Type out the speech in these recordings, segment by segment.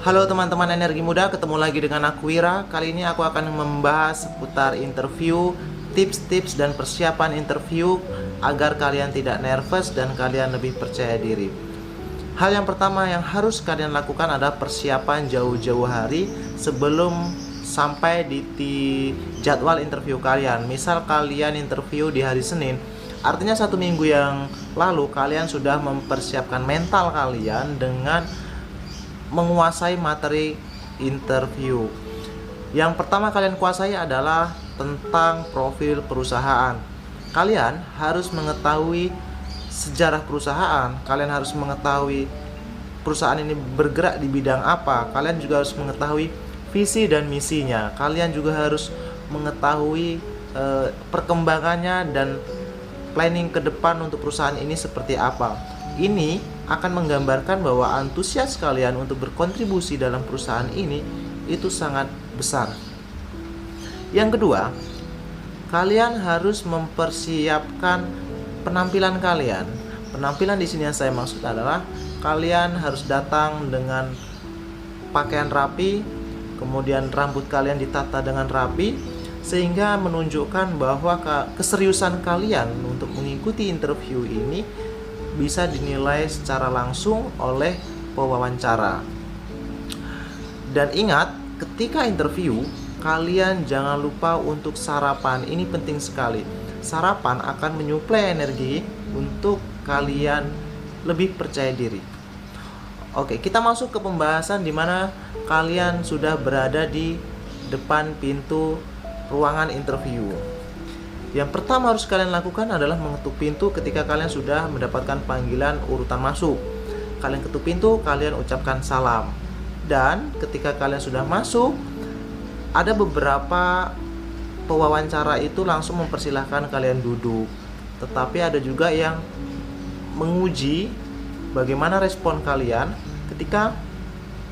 Halo teman-teman energi muda, ketemu lagi dengan aku Wira. Kali ini aku akan membahas seputar interview, tips-tips dan persiapan interview agar kalian tidak nervous dan kalian lebih percaya diri. Hal yang pertama yang harus kalian lakukan adalah persiapan jauh-jauh hari sebelum sampai di jadwal interview kalian. Misal kalian interview di hari Senin, artinya 1 minggu yang lalu kalian sudah mempersiapkan mental kalian dengan menguasai materi interview. Yang pertama kalian kuasai adalah tentang profil perusahaan. Kalian harus mengetahui sejarah perusahaan, kalian harus mengetahui perusahaan ini bergerak di bidang apa, kalian juga harus mengetahui visi dan misinya, kalian juga harus mengetahui perkembangannya dan planning ke depan untuk perusahaan ini seperti apa. Ini akan menggambarkan bahwa antusias kalian untuk berkontribusi dalam perusahaan ini itu sangat besar. Yang kedua, kalian harus mempersiapkan penampilan kalian. Penampilan di sini yang saya maksud adalah kalian harus datang dengan pakaian rapi, kemudian rambut kalian ditata dengan rapi, sehingga menunjukkan bahwa keseriusan kalian untuk mengikuti interview ini bisa dinilai secara langsung oleh pewawancara. Dan ingat, ketika interview, kalian jangan lupa untuk sarapan. Ini penting sekali. Sarapan akan menyuplai energi untuk kalian lebih percaya diri. Oke, kita masuk ke pembahasan di mana kalian sudah berada di depan pintu ruangan interview. Yang pertama harus kalian lakukan adalah mengetuk pintu ketika kalian sudah mendapatkan panggilan urutan masuk. Kalian ketuk pintu, kalian ucapkan salam. Dan ketika kalian sudah masuk, ada beberapa pewawancara itu langsung mempersilahkan kalian duduk. Tetapi ada juga yang menguji bagaimana respon kalian ketika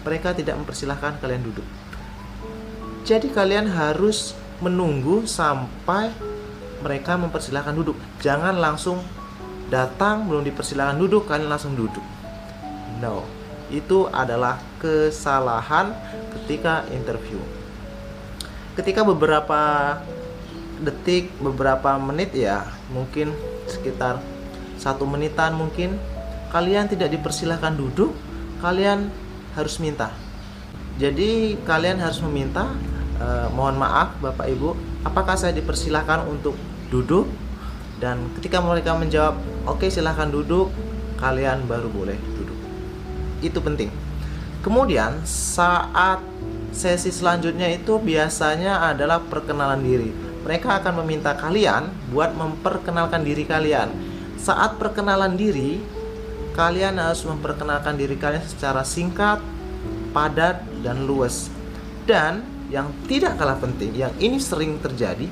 mereka tidak mempersilahkan kalian duduk. Jadi kalian harus menunggu sampai mereka mempersilahkan duduk. Jangan langsung datang belum dipersilahkan duduk kalian langsung duduk. No, itu adalah kesalahan ketika interview. Ketika beberapa detik, beberapa menit ya, mungkin sekitar 1 menitan mungkin, kalian tidak dipersilahkan duduk, kalian harus minta. Jadi kalian harus meminta, mohon maaf Bapak Ibu, apakah saya dipersilahkan untuk duduk? Dan ketika mereka menjawab oke, silahkan duduk, kalian baru boleh duduk. Itu penting. Kemudian saat sesi selanjutnya itu biasanya adalah perkenalan diri. Mereka akan meminta kalian buat memperkenalkan diri kalian. Saat perkenalan diri, kalian harus memperkenalkan diri kalian secara singkat, padat, dan luwes. Dan yang tidak kalah penting, yang ini sering terjadi,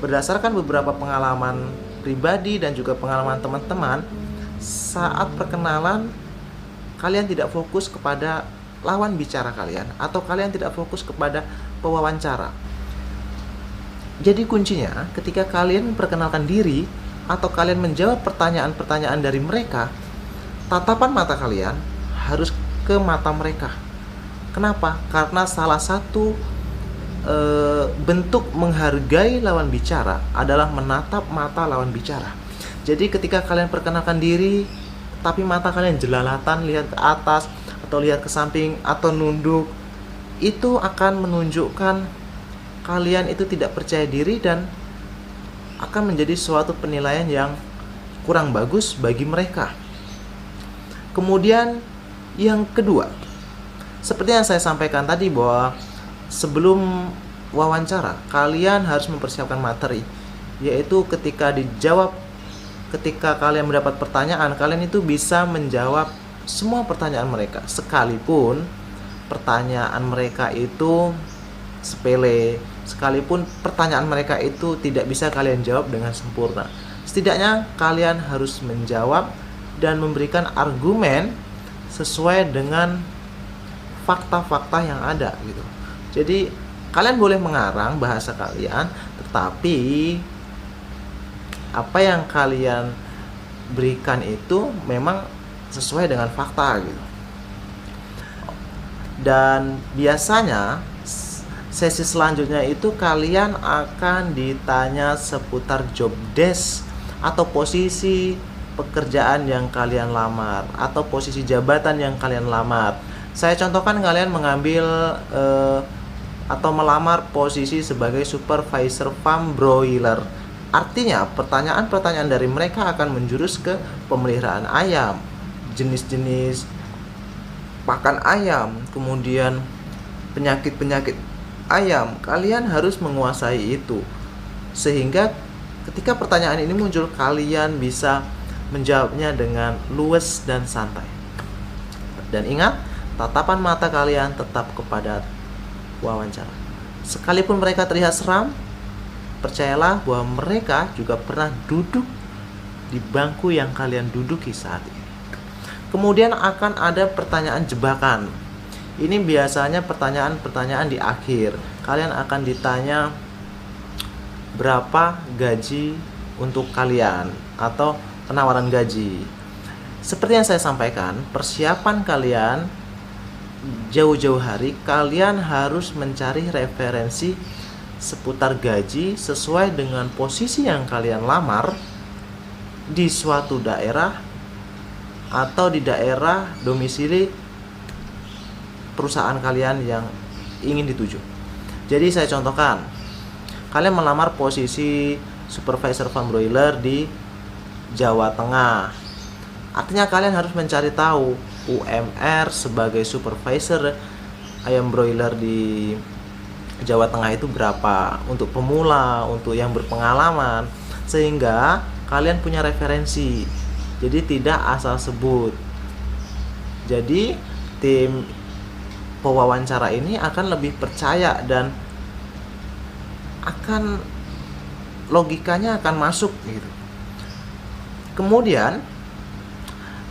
berdasarkan beberapa pengalaman pribadi dan juga pengalaman teman-teman, saat perkenalan kalian tidak fokus kepada lawan bicara kalian, atau kalian tidak fokus kepada pewawancara. Jadi kuncinya ketika kalian memperkenalkan diri atau kalian menjawab pertanyaan-pertanyaan dari mereka, tatapan mata kalian harus ke mata mereka. Kenapa? Karena salah satu bentuk menghargai lawan bicara adalah menatap mata lawan bicara. Jadi ketika kalian perkenalkan diri, tapi mata kalian jelalatan lihat ke atas atau lihat ke samping atau nunduk, itu akan menunjukkan kalian itu tidak percaya diri dan akan menjadi suatu penilaian yang kurang bagus bagi mereka. Kemudian yang kedua, seperti yang saya sampaikan tadi bahwa sebelum wawancara kalian harus mempersiapkan materi, yaitu ketika kalian mendapat pertanyaan, kalian itu bisa menjawab semua pertanyaan mereka, sekalipun pertanyaan mereka itu sepele, sekalipun pertanyaan mereka itu tidak bisa kalian jawab dengan sempurna. Setidaknya kalian harus menjawab dan memberikan argumen sesuai dengan fakta-fakta yang ada gitu. Jadi kalian boleh mengarang bahasa kalian, tetapi apa yang kalian berikan itu memang sesuai dengan fakta gitu. Dan biasanya sesi selanjutnya itu kalian akan ditanya seputar job desk atau posisi pekerjaan yang kalian lamar atau posisi jabatan yang kalian lamar. Saya contohkan, kalian mengambil atau melamar posisi sebagai supervisor farm broiler. Artinya pertanyaan-pertanyaan dari mereka akan menjurus ke pemeliharaan ayam, jenis-jenis pakan ayam, kemudian penyakit-penyakit ayam. Kalian harus menguasai itu, sehingga ketika pertanyaan ini muncul, kalian bisa menjawabnya dengan luwes dan santai. Dan ingat, tatapan mata kalian tetap kepada wawancara. Sekalipun mereka terlihat seram, percayalah bahwa mereka juga pernah duduk di bangku yang kalian duduki saat ini. Kemudian akan ada pertanyaan jebakan. Ini biasanya pertanyaan-pertanyaan di akhir. Kalian akan ditanya berapa gaji untuk kalian atau penawaran gaji. Seperti yang saya sampaikan, persiapan kalian jauh-jauh hari, kalian harus mencari referensi seputar gaji sesuai dengan posisi yang kalian lamar di suatu daerah atau di daerah domisili perusahaan kalian yang ingin dituju. Jadi saya contohkan, kalian melamar posisi supervisor farm broiler di Jawa Tengah. Artinya kalian harus mencari tahu UMR sebagai supervisor ayam broiler di Jawa Tengah itu berapa untuk pemula, untuk yang berpengalaman, sehingga kalian punya referensi. Jadi tidak asal sebut. Jadi tim pewawancara ini akan lebih percaya dan akan logikanya akan masuk gitu. Kemudian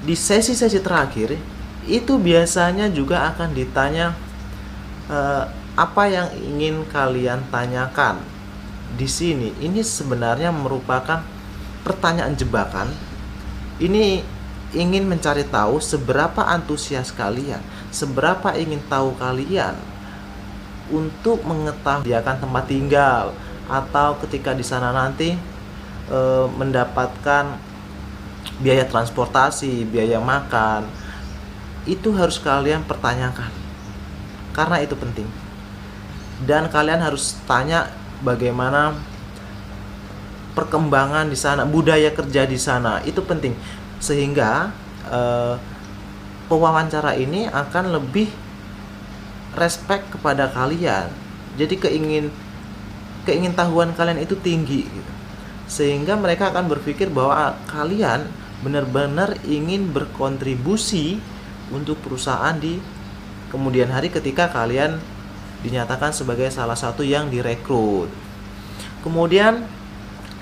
di sesi-sesi terakhir itu biasanya juga akan ditanya apa yang ingin kalian tanyakan. Di sini ini sebenarnya merupakan pertanyaan jebakan. Ini ingin mencari tahu seberapa antusias kalian, seberapa ingin tahu kalian untuk mengetahui akan tempat tinggal atau ketika di sana nanti mendapatkan biaya transportasi, biaya makan. Itu harus kalian pertanyakan, karena itu penting. Dan kalian harus tanya bagaimana perkembangan di sana, budaya kerja di sana, itu penting. Sehingga pewawancara ini akan lebih respect kepada kalian. Jadi keingintahuan kalian itu tinggi gitu. Sehingga mereka akan berpikir bahwa kalian benar-benar ingin berkontribusi untuk perusahaan di kemudian hari ketika kalian dinyatakan sebagai salah satu yang direkrut. Kemudian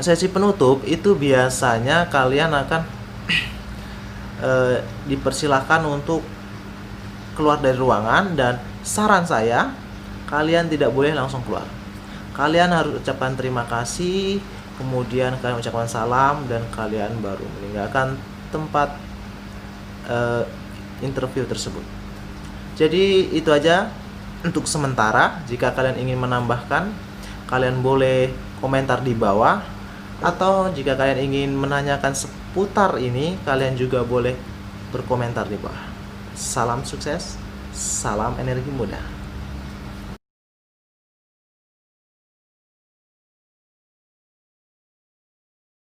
sesi penutup itu biasanya kalian akan dipersilahkan untuk keluar dari ruangan, dan saran saya kalian tidak boleh langsung keluar. Kalian harus ucapkan terima kasih, kemudian kalian ucapkan salam, dan kalian baru meninggalkan tempat interview tersebut. Jadi itu aja untuk sementara. Jika kalian ingin menambahkan, kalian boleh komentar di bawah. Atau jika kalian ingin menanyakan seputar ini, kalian juga boleh berkomentar di bawah. Salam sukses, salam energi muda.